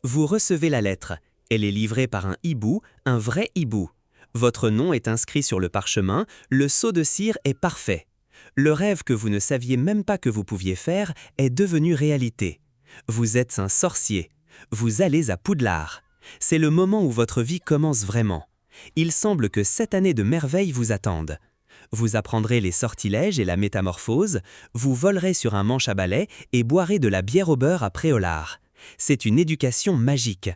Vous recevez la lettre. Elle est livrée par un hibou, un vrai hibou. Votre nom est inscrit sur le parchemin, le seau de cire est parfait. Le rêve que vous ne saviez même pas que vous pouviez faire est devenu réalité. Vous êtes un sorcier. Vous allez à Poudlard. C'est le moment où votre vie commence vraiment. Il semble que 7 années de merveilles vous attendent. Vous apprendrez les sortilèges et la métamorphose, vous volerez sur un manche à balai et boirez de la bière au beurre à Préolard. C'est une éducation magique.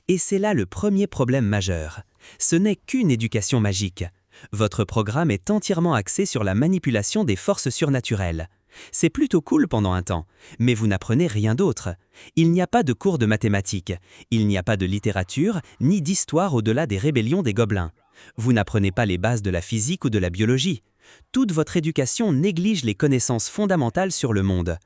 Et c'est là le premier problème majeur. Ce n'est qu'une éducation magique. Votre programme est entièrement axé sur la manipulation des forces surnaturelles. C'est plutôt cool pendant un temps, mais vous n'apprenez rien d'autre. Il n'y a pas de cours de mathématiques, il n'y a pas de littérature, ni d'histoire au-delà des rébellions des gobelins. Vous n'apprenez pas les bases de la physique ou de la biologie. Toute votre éducation néglige les connaissances fondamentales sur le monde.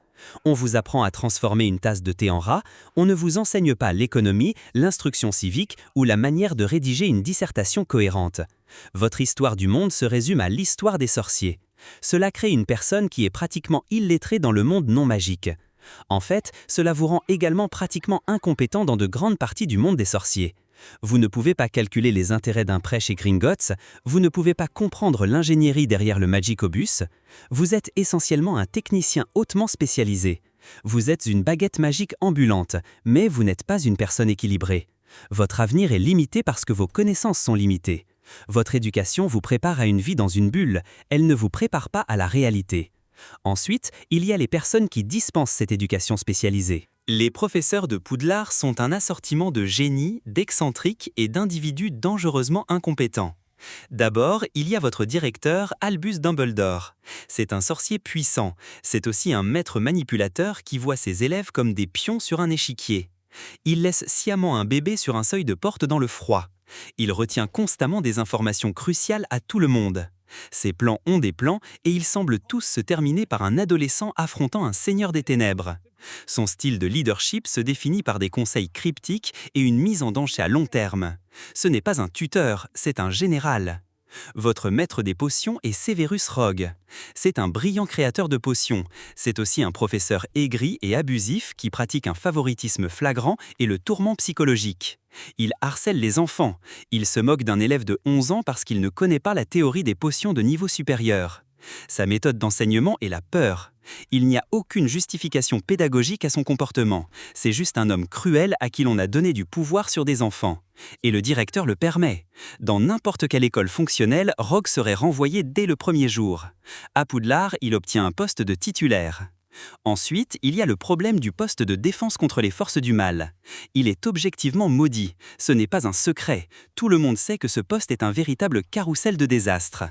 On vous apprend à transformer une tasse de thé en rat, on ne vous enseigne pas l'économie, l'instruction civique ou la manière de rédiger une dissertation cohérente. Votre histoire du monde se résume à l'histoire des sorciers. Cela crée une personne qui est pratiquement illettrée dans le monde non magique. En fait, cela vous rend également pratiquement incompétent dans de grandes parties du monde des sorciers. Vous ne pouvez pas calculer les intérêts d'un prêt chez Gringotts, vous ne pouvez pas comprendre l'ingénierie derrière le Magicobus, vous êtes essentiellement un technicien hautement spécialisé. Vous êtes une baguette magique ambulante, mais vous n'êtes pas une personne équilibrée. Votre avenir est limité parce que vos connaissances sont limitées. Votre éducation vous prépare à une vie dans une bulle, elle ne vous prépare pas à la réalité. Ensuite, il y a les personnes qui dispensent cette éducation spécialisée. Les professeurs de Poudlard sont un assortiment de génies, d'excentriques et d'individus dangereusement incompétents. D'abord, il y a votre directeur, Albus Dumbledore. C'est un sorcier puissant, c'est aussi un maître manipulateur qui voit ses élèves comme des pions sur un échiquier. Il laisse sciemment un bébé sur un seuil de porte dans le froid. Il retient constamment des informations cruciales à tout le monde. Ses plans ont des plans et ils semblent tous se terminer par un adolescent affrontant un seigneur des ténèbres. Son style de leadership se définit par des conseils cryptiques et une mise en danger à long terme. Ce n'est pas un tuteur, c'est un général. Votre maître des potions est Severus Rogue. C'est un brillant créateur de potions. C'est aussi un professeur aigri et abusif qui pratique un favoritisme flagrant et le tourment psychologique. Il harcèle les enfants. Il se moque d'un élève de 11 ans parce qu'il ne connaît pas la théorie des potions de niveau supérieur. Sa méthode d'enseignement est la peur. Il n'y a aucune justification pédagogique à son comportement. C'est juste un homme cruel à qui l'on a donné du pouvoir sur des enfants. Et le directeur le permet. Dans n'importe quelle école fonctionnelle, Rogue serait renvoyé dès le premier jour. À Poudlard, il obtient un poste de titulaire. Ensuite, il y a le problème du poste de défense contre les forces du mal. Il est objectivement maudit. Ce n'est pas un secret. Tout le monde sait que ce poste est un véritable carrousel de désastres.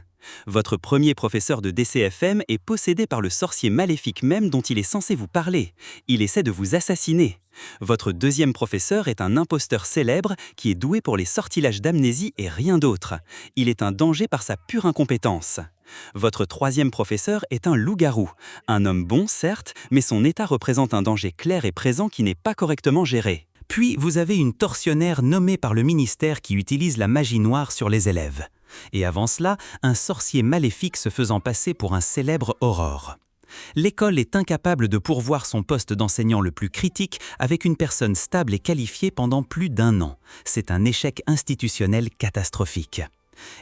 Votre premier professeur de DCFM est possédé par le sorcier maléfique même dont il est censé vous parler. Il essaie de vous assassiner. Votre deuxième professeur est un imposteur célèbre qui est doué pour les sortilèges d'amnésie et rien d'autre. Il est un danger par sa pure incompétence. Votre troisième professeur est un loup-garou. Un homme bon, certes, mais son état représente un danger clair et présent qui n'est pas correctement géré. Puis, vous avez une tortionnaire nommée par le ministère qui utilise la magie noire sur les élèves. Et avant cela, un sorcier maléfique se faisant passer pour un célèbre aurore. L'école est incapable de pourvoir son poste d'enseignant le plus critique avec une personne stable et qualifiée pendant plus d'1 an. C'est un échec institutionnel catastrophique.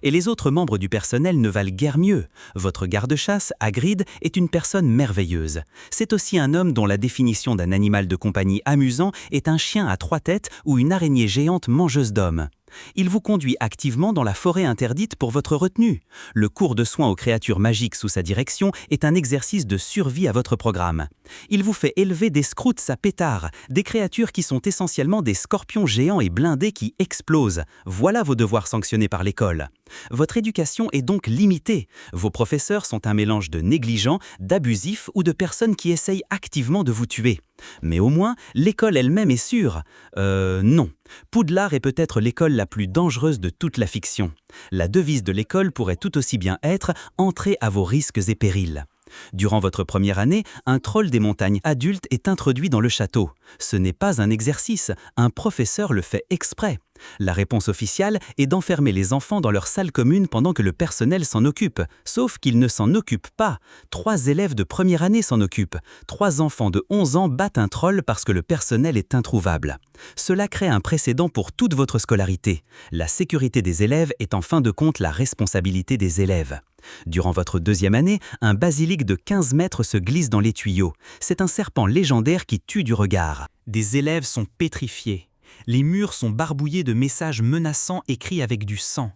Et les autres membres du personnel ne valent guère mieux. Votre garde-chasse, Hagrid, est une personne merveilleuse. C'est aussi un homme dont la définition d'un animal de compagnie amusant est un chien à 3 têtes ou une araignée géante mangeuse d'hommes. Il vous conduit activement dans la forêt interdite pour votre retenue. Le cours de soins aux créatures magiques sous sa direction est un exercice de survie à votre programme. Il vous fait élever des scrouts à pétard, des créatures qui sont essentiellement des scorpions géants et blindés qui explosent. Voilà vos devoirs sanctionnés par l'école. Votre éducation est donc limitée. Vos professeurs sont un mélange de négligents, d'abusifs ou de personnes qui essayent activement de vous tuer. Mais au moins, l'école elle-même est sûre. Non. Poudlard est peut-être l'école la plus dangereuse de toute la fiction. La devise de l'école pourrait tout aussi bien être « Entrez à vos risques et périls ». Durant votre première année, un troll des montagnes adulte est introduit dans le château. Ce n'est pas un exercice, un professeur le fait exprès. La réponse officielle est d'enfermer les enfants dans leur salle commune pendant que le personnel s'en occupe. Sauf qu'ils ne s'en occupent pas. 3 élèves de première année s'en occupent. 3 enfants de 11 ans battent un troll parce que le personnel est introuvable. Cela crée un précédent pour toute votre scolarité. La sécurité des élèves est en fin de compte la responsabilité des élèves. Durant votre 2e année, un basilic de 15 mètres se glisse dans les tuyaux. C'est un serpent légendaire qui tue du regard. Des élèves sont pétrifiés. Les murs sont barbouillés de messages menaçants écrits avec du sang.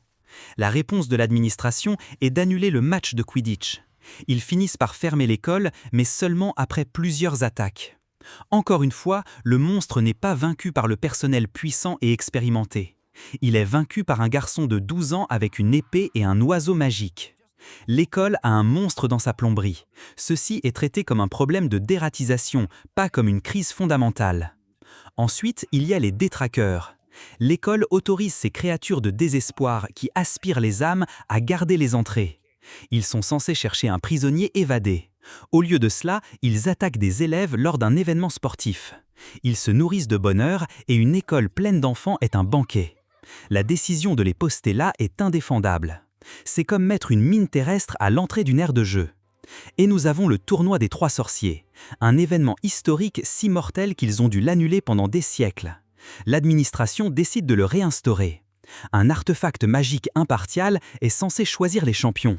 La réponse de l'administration est d'annuler le match de Quidditch. Ils finissent par fermer l'école, mais seulement après plusieurs attaques. Encore une fois, le monstre n'est pas vaincu par le personnel puissant et expérimenté. Il est vaincu par un garçon de 12 ans avec une épée et un oiseau magique. L'école a un monstre dans sa plomberie. Ceci est traité comme un problème de dératisation, pas comme une crise fondamentale. Ensuite, il y a les détraqueurs. L'école autorise ces créatures de désespoir qui aspirent les âmes à garder les entrées. Ils sont censés chercher un prisonnier évadé. Au lieu de cela, ils attaquent des élèves lors d'un événement sportif. Ils se nourrissent de bonheur et une école pleine d'enfants est un banquet. La décision de les poster là est indéfendable. C'est comme mettre une mine terrestre à l'entrée d'une aire de jeu. Et nous avons le tournoi des 3 sorciers, un événement historique si mortel qu'ils ont dû l'annuler pendant des siècles. L'administration décide de le réinstaurer. Un artefact magique impartial est censé choisir les champions.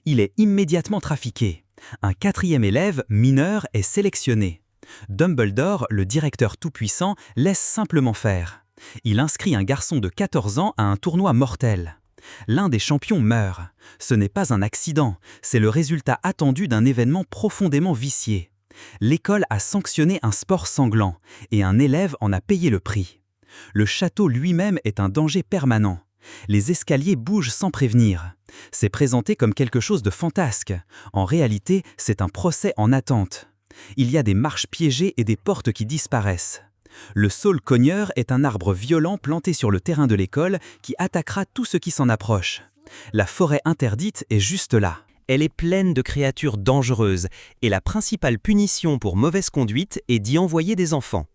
Il est immédiatement trafiqué. Un 4e élève, mineur, est sélectionné. Dumbledore, le directeur tout-puissant, laisse simplement faire. Il inscrit un garçon de 14 ans à un tournoi mortel. L'un des champions meurt. Ce n'est pas un accident, c'est le résultat attendu d'un événement profondément vicié. L'école a sanctionné un sport sanglant, et un élève en a payé le prix. Le château lui-même est un danger permanent. Les escaliers bougent sans prévenir. C'est présenté comme quelque chose de fantasque. En réalité, c'est un procès en attente. Il y a des marches piégées et des portes qui disparaissent. Le saule cogneur est un arbre violent planté sur le terrain de l'école qui attaquera tout ce qui s'en approche. La forêt interdite est juste là. Elle est pleine de créatures dangereuses et la principale punition pour mauvaise conduite est d'y envoyer des enfants.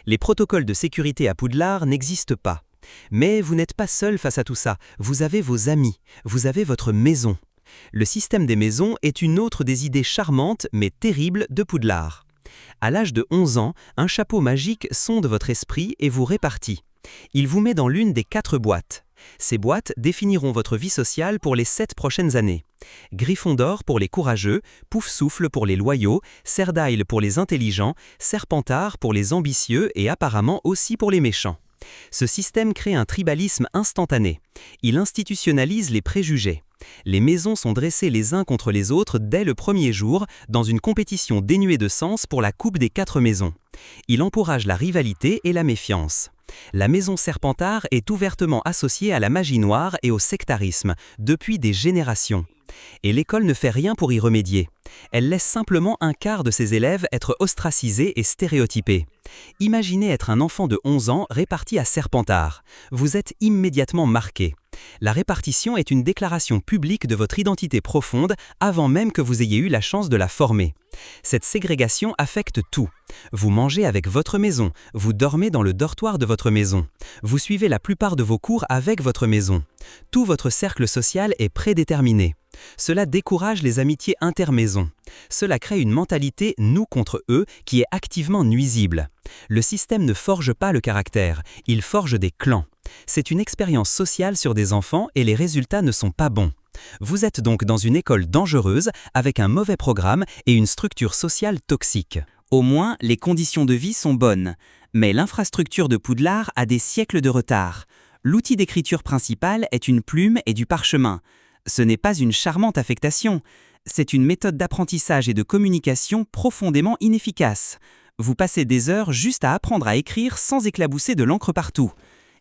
Les protocoles de sécurité à Poudlard n'existent pas. Mais vous n'êtes pas seul face à tout ça, vous avez vos amis, vous avez votre maison. Le système des maisons est une autre des idées charmantes mais terribles de Poudlard. À l'âge de 11 ans, un chapeau magique sonde votre esprit et vous répartit. Il vous met dans l'une des 4 boîtes. Ces boîtes définiront votre vie sociale pour les 7 prochaines années. Gryffondor pour les courageux, Poufsouffle pour les loyaux, Cerdyle pour les intelligents, Serpentard pour les ambitieux et apparemment aussi pour les méchants. Ce système crée un tribalisme instantané. Il institutionnalise les préjugés. Les maisons sont dressées les uns contre les autres dès le premier jour, dans une compétition dénuée de sens pour la coupe des 4 maisons. Il encourage la rivalité et la méfiance. La maison Serpentard est ouvertement associée à la magie noire et au sectarisme, depuis des générations. Et l'école ne fait rien pour y remédier. Elle laisse simplement un quart de ses élèves être ostracisés et stéréotypés. Imaginez être un enfant de 11 ans réparti à Serpentard. Vous êtes immédiatement marqué. La répartition est une déclaration publique de votre identité profonde avant même que vous ayez eu la chance de la former. Cette ségrégation affecte tout. Vous mangez avec votre maison, vous dormez dans le dortoir de votre maison, vous suivez la plupart de vos cours avec votre maison. Tout votre cercle social est prédéterminé. Cela décourage les amitiés intermaisons. Cela crée une mentalité « nous contre eux » qui est activement nuisible. Le système ne forge pas le caractère, il forge des clans. C'est une expérience sociale sur des enfants et les résultats ne sont pas bons. Vous êtes donc dans une école dangereuse avec un mauvais programme et une structure sociale toxique. Au moins, les conditions de vie sont bonnes. Mais l'infrastructure de Poudlard a des siècles de retard. L'outil d'écriture principal est une plume et du parchemin. Ce n'est pas une charmante affectation. C'est une méthode d'apprentissage et de communication profondément inefficace. Vous passez des heures juste à apprendre à écrire sans éclabousser de l'encre partout.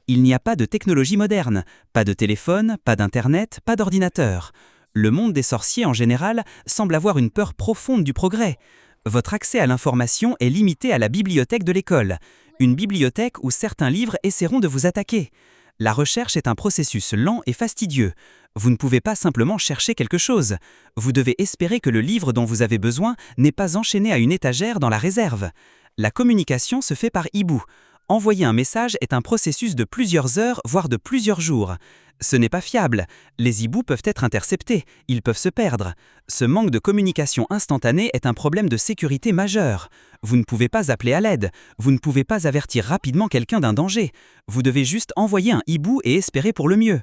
Il n'y a pas de technologie moderne, pas de téléphone, pas d'internet, pas d'ordinateur. Le monde des sorciers en général semble avoir une peur profonde du progrès. Votre accès à l'information est limité à la bibliothèque de l'école, une bibliothèque où certains livres essaieront de vous attaquer. La recherche est un processus lent et fastidieux. Vous ne pouvez pas simplement chercher quelque chose. Vous devez espérer que le livre dont vous avez besoin n'est pas enchaîné à une étagère dans la réserve. La communication se fait par hibou. Envoyer un message est un processus de plusieurs heures, voire de plusieurs jours. Ce n'est pas fiable. Les hiboux peuvent être interceptés, ils peuvent se perdre. Ce manque de communication instantanée est un problème de sécurité majeur. Vous ne pouvez pas appeler à l'aide, vous ne pouvez pas avertir rapidement quelqu'un d'un danger. Vous devez juste envoyer un hibou et espérer pour le mieux.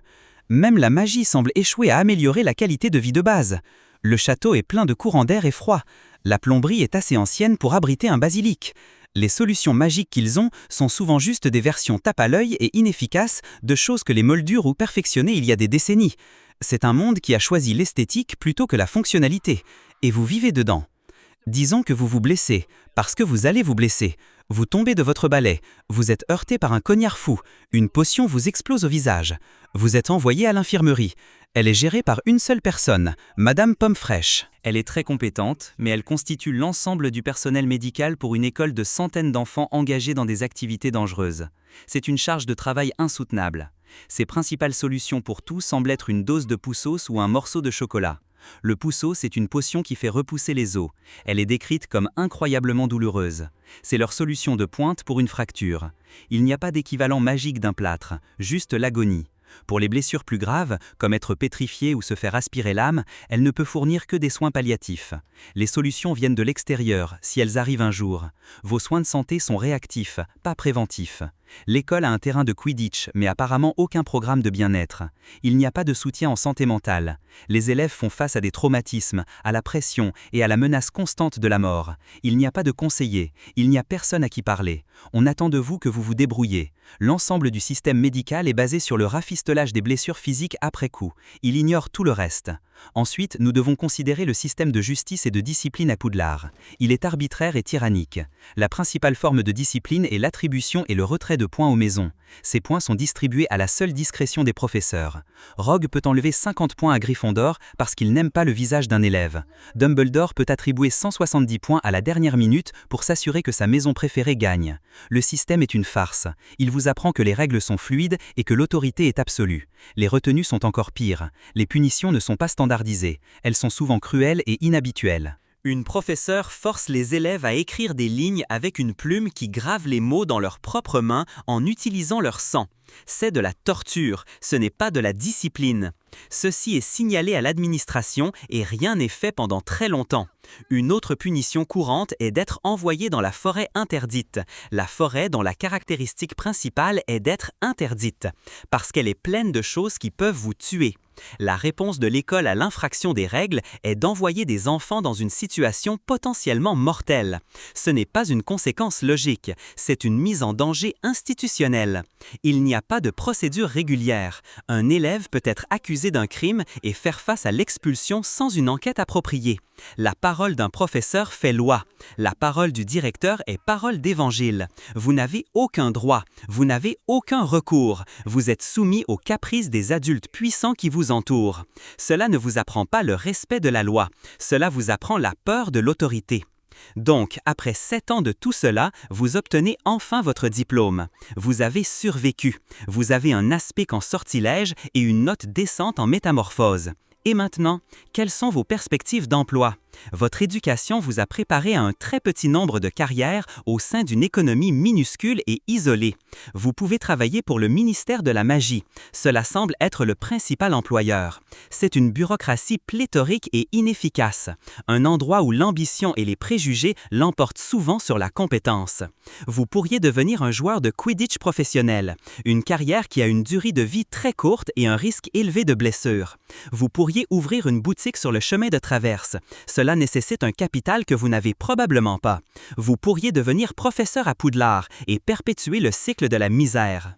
Même la magie semble échouer à améliorer la qualité de vie de base. Le château est plein de courants d'air et froid. La plomberie est assez ancienne pour abriter un basilic. Les solutions magiques qu'ils ont sont souvent juste des versions tape à l'œil et inefficaces de choses que les moldurent ou perfectionnées il y a des décennies. C'est un monde qui a choisi l'esthétique plutôt que la fonctionnalité, et vous vivez dedans. Disons que vous vous blessez, parce que vous allez vous blesser. Vous tombez de votre balai, vous êtes heurté par un cognard fou, une potion vous explose au visage. Vous êtes envoyé à l'infirmerie. Elle est gérée par une seule personne, Madame Pomme Fraîche. Elle est très compétente, mais elle constitue l'ensemble du personnel médical pour une école de centaines d'enfants engagés dans des activités dangereuses. C'est une charge de travail insoutenable. Ses principales solutions pour tout semblent être une dose de poussos ou un morceau de chocolat. Le pousseau, c'est une potion qui fait repousser les os. Elle est décrite comme incroyablement douloureuse. C'est leur solution de pointe pour une fracture. Il n'y a pas d'équivalent magique d'un plâtre, juste l'agonie. Pour les blessures plus graves, comme être pétrifié ou se faire aspirer l'âme, elle ne peut fournir que des soins palliatifs. Les solutions viennent de l'extérieur, si elles arrivent un jour. Vos soins de santé sont réactifs, pas préventifs. L'école a un terrain de Quidditch, mais apparemment aucun programme de bien-être. Il n'y a pas de soutien en santé mentale. Les élèves font face à des traumatismes, à la pression et à la menace constante de la mort. Il n'y a pas de conseiller, il n'y a personne à qui parler. On attend de vous que vous vous débrouillez. L'ensemble du système médical est basé sur le rafistolage des blessures physiques après coup. Il ignore tout le reste. Ensuite, nous devons considérer le système de justice et de discipline à Poudlard. Il est arbitraire et tyrannique. La principale forme de discipline est l'attribution et le retrait de points aux maisons. Ces points sont distribués à la seule discrétion des professeurs. Rogue peut enlever 50 points à Gryffondor parce qu'il n'aime pas le visage d'un élève. Dumbledore peut attribuer 170 points à la dernière minute pour s'assurer que sa maison préférée gagne. Le système est une farce. Il vous apprend que les règles sont fluides et que l'autorité est absolue. Les retenues sont encore pires. Les punitions ne sont pas standardisées. Elles sont souvent cruelles et inhabituelles. Une professeure force les élèves à écrire des lignes avec une plume qui grave les mots dans leurs propres mains en utilisant leur sang. C'est de la torture, ce n'est pas de la discipline. Ceci est signalé à l'administration et rien n'est fait pendant très longtemps. Une autre punition courante est d'être envoyé dans la forêt interdite. La forêt dont la caractéristique principale est d'être interdite, parce qu'elle est pleine de choses qui peuvent vous tuer. La réponse de l'école à l'infraction des règles est d'envoyer des enfants dans une situation potentiellement mortelle. Ce n'est pas une conséquence logique, c'est une mise en danger institutionnelle. Il n'y a pas de procédure régulière. Un élève peut être accusé d'un crime et faire face à l'expulsion sans une enquête appropriée. La parole d'un professeur fait loi. La parole du directeur est parole d'évangile. Vous n'avez aucun droit, vous n'avez aucun recours. Vous êtes soumis aux caprices des adultes puissants qui vous entourent. Cela ne vous apprend pas le respect de la loi. Cela vous apprend la peur de l'autorité. Donc, après 7 ans de tout cela, vous obtenez enfin votre diplôme. Vous avez survécu. Vous avez un aspect en sortilège et une note décente en métamorphose. Et maintenant, quelles sont vos perspectives d'emploi? Votre éducation vous a préparé à un très petit nombre de carrières au sein d'une économie minuscule et isolée. Vous pouvez travailler pour le ministère de la magie. Cela semble être le principal employeur. C'est une bureaucratie pléthorique et inefficace. Un endroit où l'ambition et les préjugés l'emportent souvent sur la compétence. Vous pourriez devenir un joueur de Quidditch professionnel. Une carrière qui a une durée de vie très courte et un risque élevé de blessure. Vous pourriez ouvrir une boutique sur le chemin de traverse. Cela nécessite un capital que vous n'avez probablement pas. Vous pourriez devenir professeur à Poudlard et perpétuer le cycle de la misère.